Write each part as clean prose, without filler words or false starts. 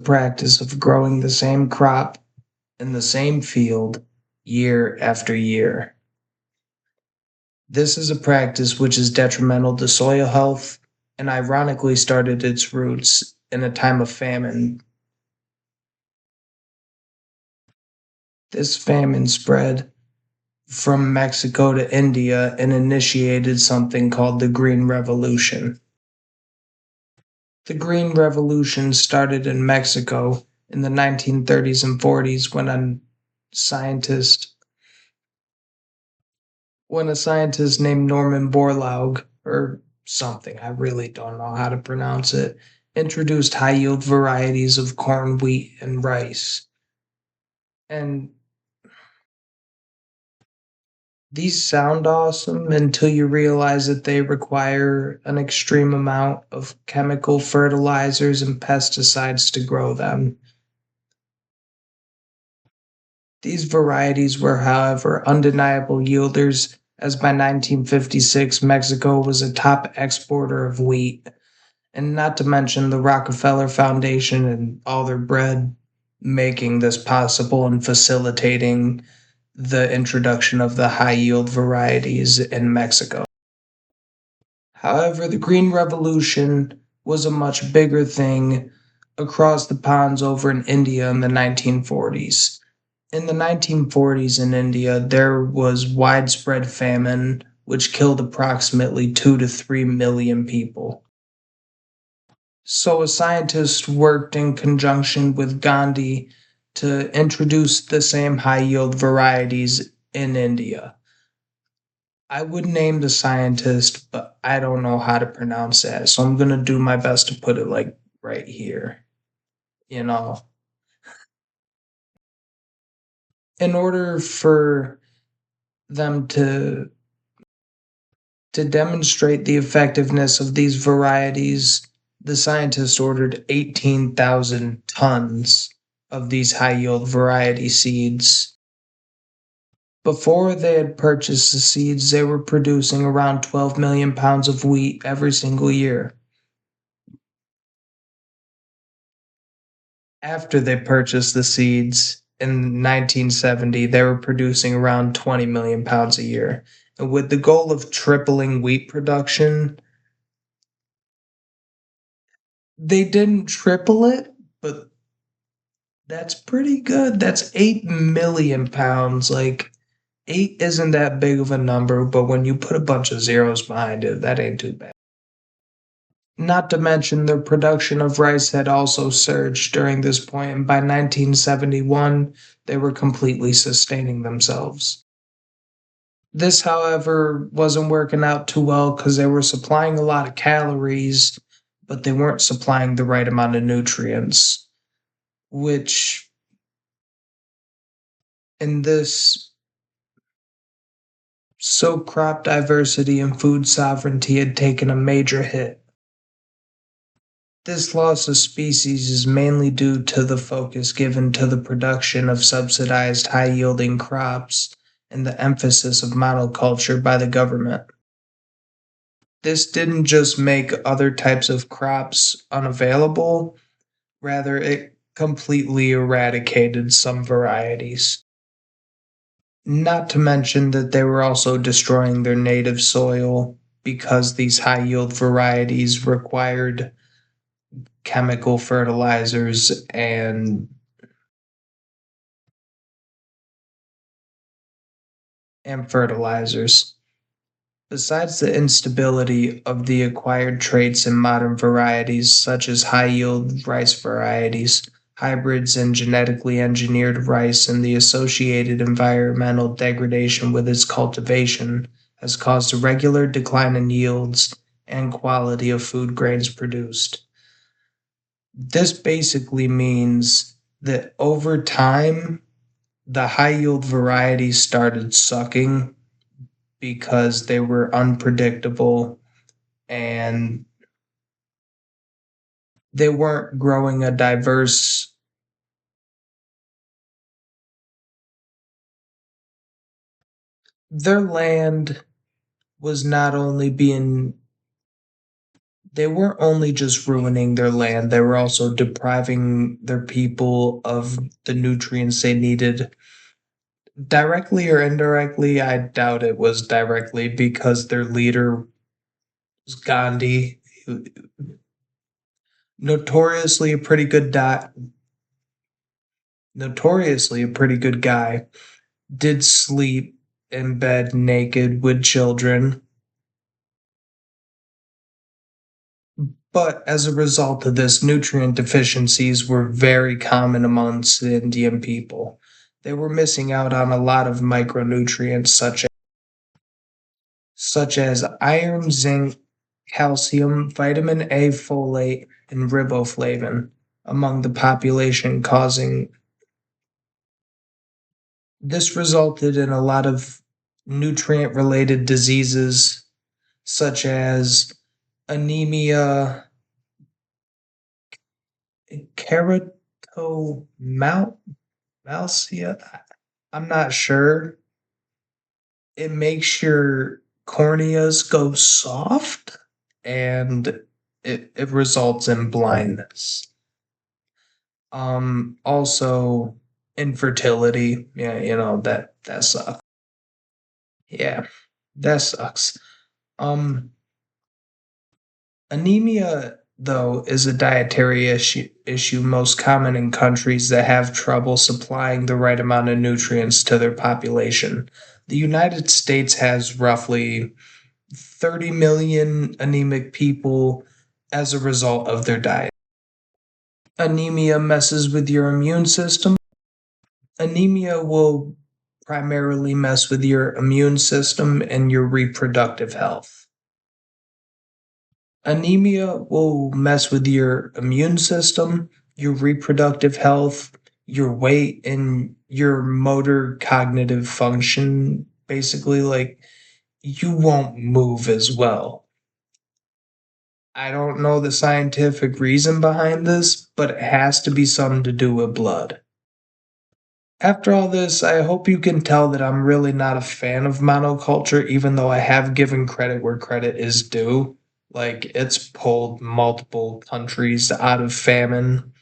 Practice of growing the same crop in the same field year after year. This is a practice which is detrimental to soil health and ironically started its roots in a time of famine. This famine spread from Mexico to India and initiated something called the Green Revolution. The Green Revolution started in Mexico in the 1930s and 40s scientist when a scientist named Norman Borlaug or something, I really don't know how to pronounce it, introduced high yield varieties of corn, wheat, and rice. And these sound awesome until you realize that they require an extreme amount of chemical fertilizers and pesticides to grow them. These varieties were, however, undeniable yielders, as by 1956 Mexico was a top exporter of wheat, and not to mention the Rockefeller Foundation and all their bread making this possible and facilitating the introduction of the high yield varieties in Mexico. However, the Green Revolution was a much bigger thing across the ponds over in India in the 1940s. In the 1940s in India, there was widespread famine, which killed approximately 2 to 3 million people. So, a scientist worked in conjunction with Gandhi to introduce the same high yield varieties in India. I would name the scientist, but I don't know how to pronounce that. So I'm going to do my best to put it like right here. You know, in order for them to demonstrate the effectiveness of these varieties, the scientists ordered 18,000 tons of these high yield variety seeds. Before they had purchased the seeds, they were producing around 12 million pounds of wheat every single year. After they purchased the seeds in 1970, they were producing around 20 million pounds a year. And with the goal of tripling wheat production, they didn't triple it, but that's pretty good. That's 8 million pounds. Like, 8 isn't that big of a number, but when you put a bunch of zeros behind it, that ain't too bad. Not to mention their production of rice had also surged during this point, and by 1971, they were completely sustaining themselves. This, however, wasn't working out too well because they were supplying a lot of calories, but they weren't supplying the right amount of nutrients, which in this so crop diversity and food sovereignty had taken a major hit. This loss of species is mainly due to the focus given to the production of subsidized high yielding crops and the emphasis of monoculture by the government. This didn't just make other types of crops unavailable, rather, it completely eradicated some varieties. Not to mention that they were also destroying their native soil because these high yield varieties required chemical fertilizers and fertilizers. Besides the instability of the acquired traits in modern varieties, such as high yield rice varieties, hybrids, and genetically engineered rice, and the associated environmental degradation with its cultivation, has caused a regular decline in yields and quality of food grains produced. This basically means that over time, the high yield varieties started sucking because they were unpredictable and they weren't growing a diverse. Their land was not only being They weren't only just ruining their land, they were also depriving their people of the nutrients they needed. Directly or indirectly, I doubt it was directly because their leader was Gandhi, notoriously a pretty good notoriously a pretty good guy, did sleep in bed naked with children. But as a result of this, nutrient deficiencies were very common amongst the Indian people. They were missing out on a lot of micronutrients such as iron, zinc, calcium, vitamin A, folate, and riboflavin among the population, causing this resulted in a lot of nutrient related diseases such as anemia, keratomalcia. I'm not sure. It makes your corneas go soft and it results in blindness. Also infertility. Yeah, that sucks. Yeah, that sucks. Um Anemia, though, is a dietary issue most common in countries that have trouble supplying the right amount of nutrients to their population. The United States has roughly 30 million anemic people as a result of their diet. Anemia messes with your immune system. Anemia will primarily mess with your immune system and your reproductive health. Anemia will mess with your immune system, your reproductive health, your weight, and your motor cognitive function. Basically, like you won't move as well. I don't know the scientific reason behind this, but it has to be something to do with blood. After all this, I hope you can tell that I'm really not a fan of monoculture, even though I have given credit where credit is due. Like, it's pulled multiple countries out of famine.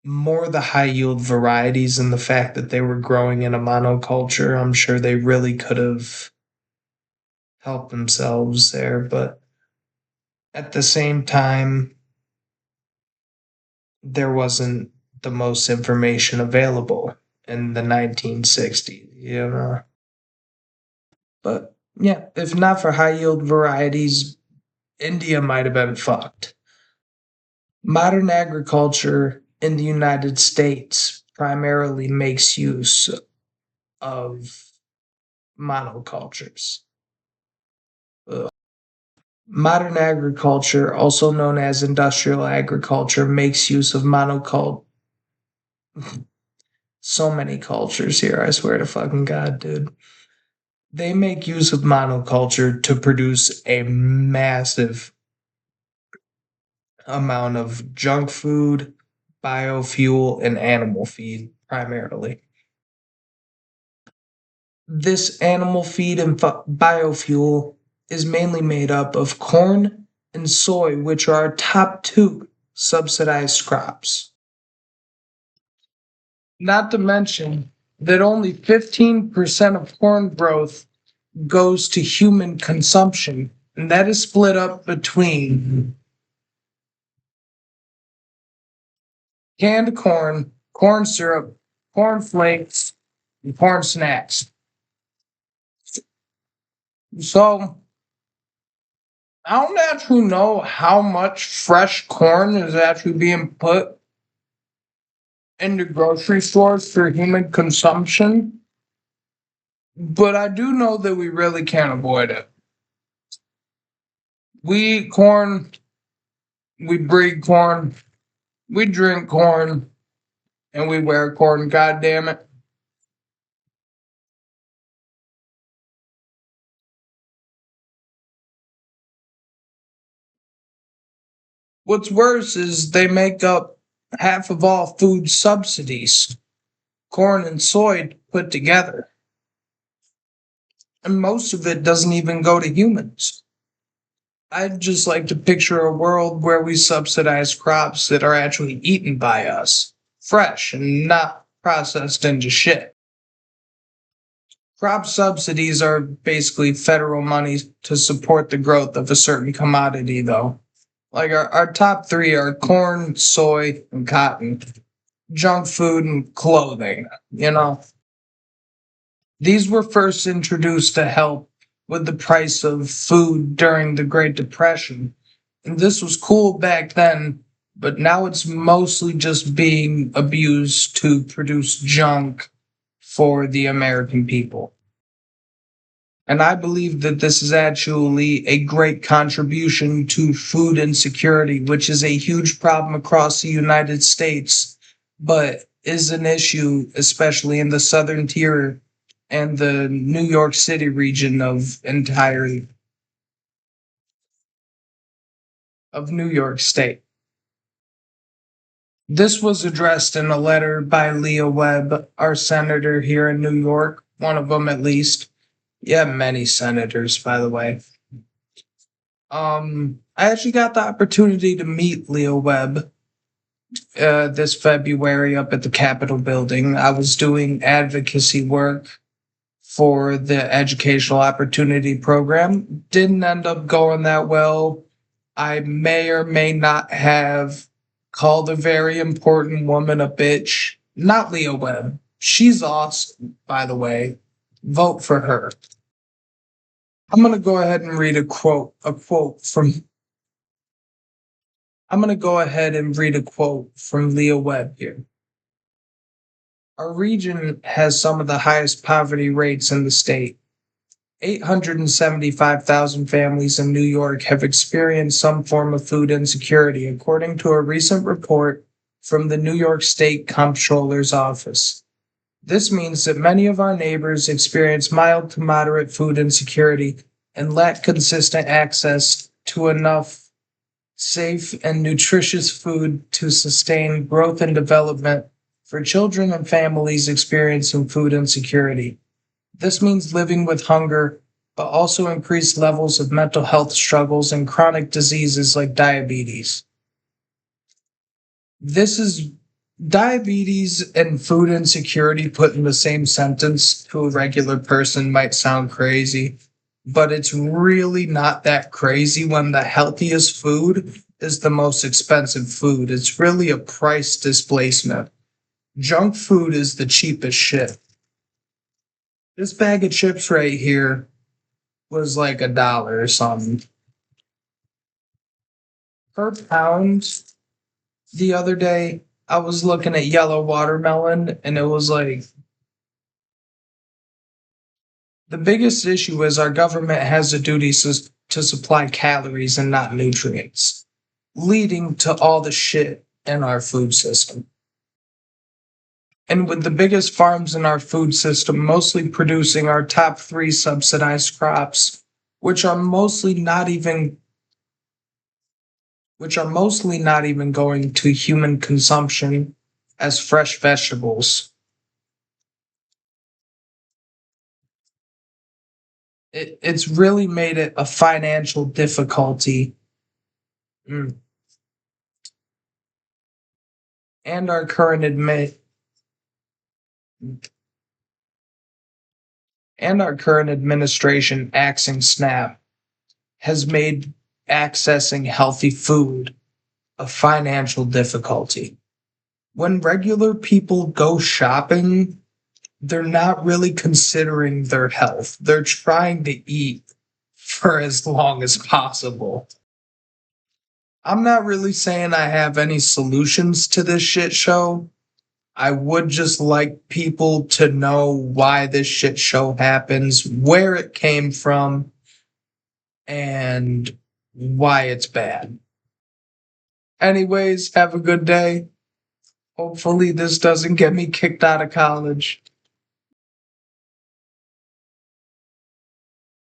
More the high yield varieties and the fact that they were growing in a monoculture, I'm sure they really could have helped themselves there, but at the same time, there wasn't the most information available in the 1960s. But yeah, if not for high yield varieties, India might have been fucked. Modern agriculture in the United States primarily makes use of monocultures. Ugh. Modern agriculture, also known as industrial agriculture, makes use of monoculture. So many cultures here, I swear to fucking God, dude. They make use of monoculture to produce a massive amount of junk food, biofuel, and animal feed primarily. This animal feed and biofuel is mainly made up of corn and soy, which are our top two subsidized crops. Not to mention that only 15% of corn growth goes to human consumption, and that is split up between canned corn, corn syrup, corn flakes, and corn snacks. So I don't actually know how much fresh corn is actually being put into grocery stores for human consumption, but I do know that we really can't avoid it. We eat corn, we breed corn, we drink corn, and we wear corn, god damn it. What's worse is they make up half of all food subsidies, corn and soy put together. And most of it doesn't even go to humans. I'd just like to picture a world where we subsidize crops that are actually eaten by us, fresh and not processed into shit. Crop subsidies are basically federal money to support the growth of a certain commodity, though. Like our top three are corn, soy, and cotton. Junk food and clothing, you know. These were first introduced to help with the price of food during the Great Depression. And this was cool back then, but now it's mostly just being abused to produce junk for the American people. And I believe that this is actually a great contribution to food insecurity, which is a huge problem across the United States, but is an issue, especially in the southern tier and the New York City region of New York State. This was addressed in a letter by Leah Webb, our senator here in New York, one of them at least. Yeah, many senators, by the way. I actually got the opportunity to meet Leo Webb this February up at the Capitol building. I was doing advocacy work for the Educational Opportunity Program. Didn't end up going that well. I may or may not have called a very important woman a bitch. Not Leo Webb. She's awesome, by the way. Vote for her. I'm gonna go ahead and read a quote from I'm going to go ahead and read a quote from Leah Webb here. Our region has some of the highest poverty rates in the state. 875,000 families in New York have experienced some form of food insecurity, according to a recent report from the New York State Comptroller's Office. This means that many of our neighbors experience mild to moderate food insecurity and lack consistent access to enough safe, and nutritious food to sustain growth and development for children and families experiencing food insecurity. This means living with hunger, but also increased levels of mental health struggles and chronic diseases like diabetes. This is diabetes and food insecurity put in the same sentence to a regular person might sound crazy, but it's really not that crazy when the healthiest food is the most expensive food. It's really a price displacement. Junk food is the cheapest shit. This bag of chips right here was like $1 or something. Per pound the other day, I was looking at yellow watermelon and it was like the biggest issue is our government has a duty to supply calories and not nutrients, leading to all the shit in our food system. And with the biggest farms in our food system mostly producing our top three subsidized crops, which are mostly not even going to human consumption as fresh vegetables. It's really made it a financial difficulty. Mm. And our current administration axing SNAP has made accessing healthy food a financial difficulty. When regular people go shopping, they're not really considering their health. They're trying to eat for as long as possible. I'm not really saying I have any solutions to this shit show. I would just like people to know why this shit show happens, where it came from, and why it's bad. Anyways, have a good day. Hopefully, this doesn't get me kicked out of college.